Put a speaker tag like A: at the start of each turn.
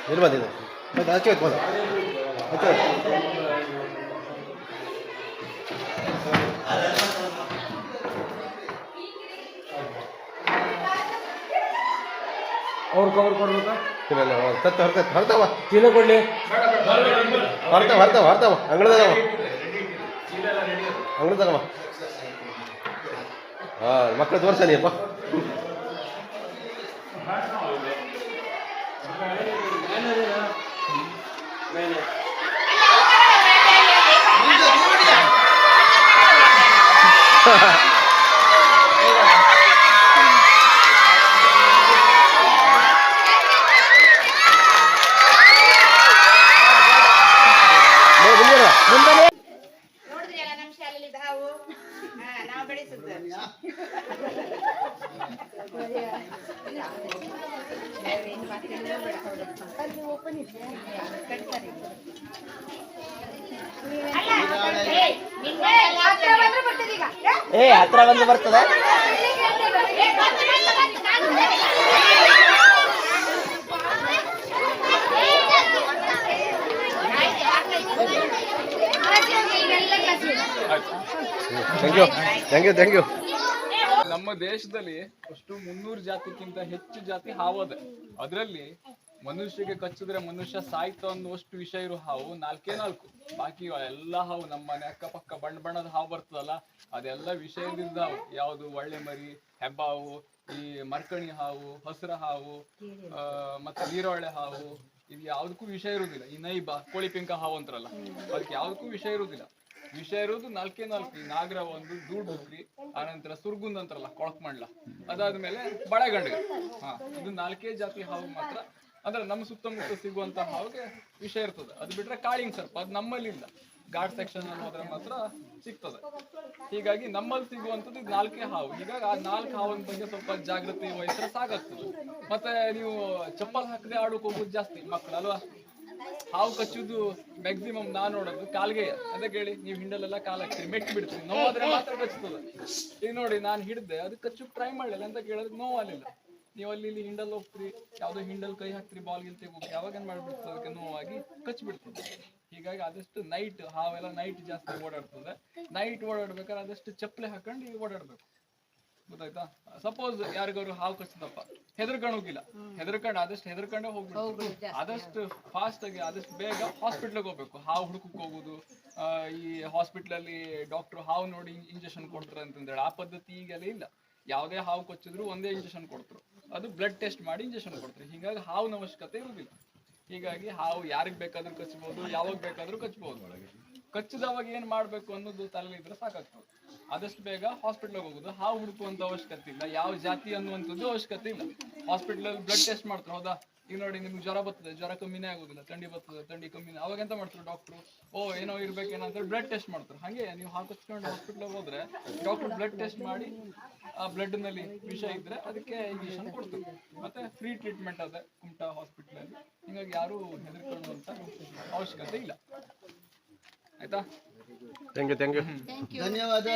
A: ನಿರ್ಬಂಧಿದೆ ಆಚೆ ಹೋಯ್ತು ಆಚೆ
B: ಅವ್ರು ಕವರ್ ಕೊಡ್ಬೇಕಾ?
A: ಇಲ್ಲ ತತ್ತು ಹೊರ್ತಾವ
B: ಚೀಲ ಕೊಡ್ಲಿ
A: ಹೊರ್ತಾವ ಅಂಗಳದಾಗವ ಅಂಗಳದಾಗವ ಮಕ್ಕಳು ತೋರ್ಸನಿಯಪ್ಪ
C: ನೋಡಿದ್ರಲ್ಲ ನಮ್ಮ ಶಾಲೆಯಲ್ಲಿ ಹಾವು ನಾವು ಬೆಳೆಸುತ್ತೆ
D: ಹತ್ರ ಬಂದು ಬರ್ತದೆ.
A: Thank you.
E: ನಮ್ಮ ದೇಶದಲ್ಲಿ ಅಷ್ಟು 300 ಜಾತಿಗಿಂತ ಹೆಚ್ಚು ಜಾತಿ ಹಾವದ. ಅದರಲ್ಲಿ ಮನುಷ್ಯಗೆ ಕಚ್ಚಿದ್ರೆ ಮನುಷ್ಯ ಸಾಯ್ತು ಅನ್ನುವಷ್ಟು ವಿಷಯ ಇರೋ ಹಾವು 4 ಬಾಕಿ ಎಲ್ಲ ಹಾವು ನಮ್ಮ ಮನೆ ಅಕ್ಕಪಕ್ಕ ಬಣ್ಣದ ಹಾವು ಬರ್ತದಲ್ಲ ಅದೆಲ್ಲ ವಿಷಯದಿಂದ ಹಾವು. ಯಾವುದು ಒಳ್ಳೆ ಮರಿ, ಹೆಬ್ಬಾವು, ಈ ಮರ್ಕಣಿ ಹಾವು, ಹಸಿರ ಹಾವು, ಮತ್ತೆ ನೀರೊಳ್ಳೆ ಹಾವು, ಇದು ಯಾವ್ದಕ್ಕೂ ವಿಷಯ ಇರುವುದಿಲ್ಲ. ಈ ನೈಬ, ಕೋಳಿ ಪಿಂಕ ಹಾವು ಅಂತಾರಲ್ಲ ಅದಕ್ಕೆ ಯಾವ್ದಕ್ಕೂ ವಿಷಯ ಇರುವುದಿಲ್ಲ. ವಿಷಯ ಇರೋದು 4 ನಾಗರ ಒಂದು, ದೂಡ್ ಬುಕ್ರಿ, ಆನಂತರ ಸುರ್ಗುಂದ್ ಅಂತಾರಲ್ಲ ಕೊಳಕ್ ಮಂಡ್ಲ, ಅದಾದ್ಮೇಲೆ ಬಳೆಗಂಡಿಗೆ. ಇದು 4 ಜಾತಿ ಹಾವು ಮಾತ್ರ. ಅಂದ್ರೆ ನಮ್ಮ ಸುತ್ತಮುತ್ತ ಸಿಗುವಂತ ಹಾವಿಗೆ ವಿಷಯ ಇರ್ತದೆ. ಅದು ಬಿಟ್ರೆ ಕಾಳಿಂಗ್ ಸರ್ಪ ಅದು ನಮ್ಮಲ್ಲಿ ಇಲ್ಲ, ಘಾಟ್ ಸೆಕ್ಷನ್ ಅನ್ನೋದ್ರ ಮಾತ್ರ ಸಿಗ್ತದೆ. ಹೀಗಾಗಿ ನಮ್ಮಲ್ಲಿ ಸಿಗುವಂಥದ್ದು 4 ಹಾವು. ಹೀಗಾಗಿ ಆ 4 ಹಾವಿನ ಬಗ್ಗೆ ಸ್ವಲ್ಪ ಜಾಗೃತಿ ವಹಿಸಿದ್ರೆ ಸಾಕಾಗ್ತದೆ. ಮತ್ತೆ ನೀವು ಚಪ್ಪಲ್ ಹಾಕದೆ ಆಡೋಕೆ ಹೋಗೋದು ಜಾಸ್ತಿ ಮಕ್ಕಳು ಅಲ್ವಾ. ಹಾವು ಕಚ್ಚುದು ಮ್ಯಾಕ್ಸಿಮಮ್ ನಾ ನೋಡೋದು ಕಾಲ್ಗೆ. ಅದಕ್ಕೆ ಹೇಳಿ ನೀವು ಹಿಂಡಲೆಲ್ಲ ಕಾಲ್ ಹಾಕ್ತೀರಿ, ಮೆಟ್ಟು ಬಿಡ್ತೀರಿ, ನೋವಾದ್ರೆ ಮಾತ್ರ ಕಚ್ಚುತ್ತದೆ. ಈಗ ನೋಡಿ ನಾನು ಹಿಡ್ದೆ ಅದು ಕಚ್ಚು ಟ್ರೈ ಮಾಡಲಿಲ್ಲ ಅಂತ ಕೇಳೋದಕ್ಕೆ ನೋವಾಗಲಿಲ್ಲ. ನೀವು ಅಲ್ಲಿ ಹಿಂಡಲ್ ಹೋಗ್ತೀರಿ, ಯಾವುದೋ ಹಿಂಡಲ್ ಕೈ ಹಾಕ್ತಿರಿ, ಬಾಲ್ ಗಿಲ್ ತೆಗೋಗಿ ಯಾವಾಗ ಏನ್ ಮಾಡ್ಬಿಡ್ತದೆ ಅದಕ್ಕೆ ನೋವಾಗಿ ಕಚ್ಚಿಬಿಡ್ತದೆ. ಹೀಗಾಗಿ ಆದಷ್ಟು ನೈಟ್ ಹಾವೆಲ್ಲ ನೈಟ್ ಜಾಸ್ತಿ ಓಡಾಡ್ತದೆ. ನೈಟ್ ಓಡಾಡ್ಬೇಕಾದ್ರೆ ಆದಷ್ಟು ಚಪ್ಪಲಿ ಹಾಕೊಂಡು ಓಡಾಡ್ಬೇಕು, ಗೊತ್ತಾಯ್ತಾ. ಸಪೋಸ್ ಯಾರಿಗಾರು ಹಾವು ಕಚ್ಚದಪ್ಪ ಹೆದರ್ಕೊಂಡೋಗಿಲ್ಲ, ಆದಷ್ಟು ಹೆದರ್ಕೊಂಡೇ ಹೋಗ್ಬಿಡ್ತು. ಆದಷ್ಟು ಫಾಸ್ಟ್ ಆಗಿ ಆದಷ್ಟು ಬೇಗ ಹಾಸ್ಪಿಟ್ಲಿಗೆ ಹೋಗ್ಬೇಕು. ಹಾವು ಹುಡುಕಕ್ಕೆ ಹೋಗುದು, ಈ ಹಾಸ್ಪಿಟ್ಲಲ್ಲಿ ಡಾಕ್ಟರ್ ಹಾವು ನೋಡಿ ಇಂಜೆಕ್ಷನ್ ಕೊಡ್ತಾರೆ ಅಂತಂದೇಳಿ ಆ ಪದ್ಧತಿ ಈಗೆಲ್ಲ ಇಲ್ಲ. ಯಾವುದೇ ಹಾವು ಕಚ್ಚಿದ್ರು ಒಂದೇ ಇಂಜೆಕ್ಷನ್ ಕೊಡ್ತಾರೆ, ಅದು ಬ್ಲಡ್ ಟೆಸ್ಟ್ ಮಾಡಿ ಇಂಜೆಕ್ಷನ್ ಕೊಡ್ತಾರೆ. ಹೀಗಾಗಿ ಹಾವಿನ ಅವಶ್ಯಕತೆ ಇರುವುದಿಲ್ಲ. ಹೀಗಾಗಿ ಹಾವು ಯಾರಿಗೆ ಬೇಕಾದ್ರೂ ಕಚ್ಚಬಹುದು, ಯಾವಾಗ ಬೇಕಾದ್ರೂ ಕಚ್ಚಬಹುದು. ಕಚ್ಚಿದವಾಗ ಏನ್ ಮಾಡ್ಬೇಕು ಅನ್ನೋದು ತಲೆ ಇದ್ರೆ ಸಾಕಾಗ್ತದೆ. ಆದಷ್ಟು ಬೇಗ ಹಾಸ್ಪಿಟ್ಲಿಗೆ ಹೋಗುದು. ಹಾವು ಹುಡುಕುವಂತ ಅವಶ್ಯಕತೆ ಇಲ್ಲ, ಯಾವ ಜಾತಿ ಅನ್ನುವಂಥದ್ದು ಅವಶ್ಯಕತೆ ಇಲ್ಲ. ಹಾಸ್ಪಿಟ್ಲಲ್ಲಿ ಬ್ಲಡ್ ಟೆಸ್ಟ್ ಮಾಡ್ತಾರೆ, ಹೌದಾ. ಈಗ ನೋಡಿ ನಿಮ್ಗೆ ಜ್ವರ ಬರ್ತದೆ, ಜ್ವರ ಕಮ್ಮಿನೇ ಆಗೋದಿಲ್ಲ. ಥಂಡಿ ಬರ್ತದೆ, ಥಂಡಿ ಕಮ್ಮಿನೇ. ಅವಾಗ ಎಂತ ಮಾಡ್ತಾರೆ ಡಾಕ್ಟ್ರು, ಏನೋ ಇರ್ಬೇಕೇನೋ ಅಂತ ಬ್ಲಡ್ ಟೆಸ್ಟ್ ಮಾಡ್ತಾರೆ. ಹಾಗೆ ನೀವು ಹಾಕಿಸ್ಕೊಂಡು ಹಾಸ್ಪಿಟ್ಲಿಗೆ ಹೋದ್ರೆ ಡಾಕ್ಟರ್ ಬ್ಲಡ್ ಟೆಸ್ಟ್ ಮಾಡಿ ಆ ಬ್ಲಡ್ ನಲ್ಲಿ ವಿಷ ಇದ್ರೆ ಅದಕ್ಕೆ ಇಂಜೆಕ್ಷನ್ ಕೊಡ್ತಾರೆ. ಮತ್ತೆ ಫ್ರೀ ಟ್ರೀಟ್ಮೆಂಟ್ ಅದೇ ಕುಮಟಾ ಹಾಸ್ಪಿಟ್ಲಲ್ಲಿ. ಹಿಂಗಾಗಿ ಯಾರು ಹೆದರ್ಕೊಳ್ಳುವಂತ ಅವಶ್ಯಕತೆ ಇಲ್ಲ. ಆಯ್ತಾ.
A: Thank you.
D: ಧನ್ಯವಾದ.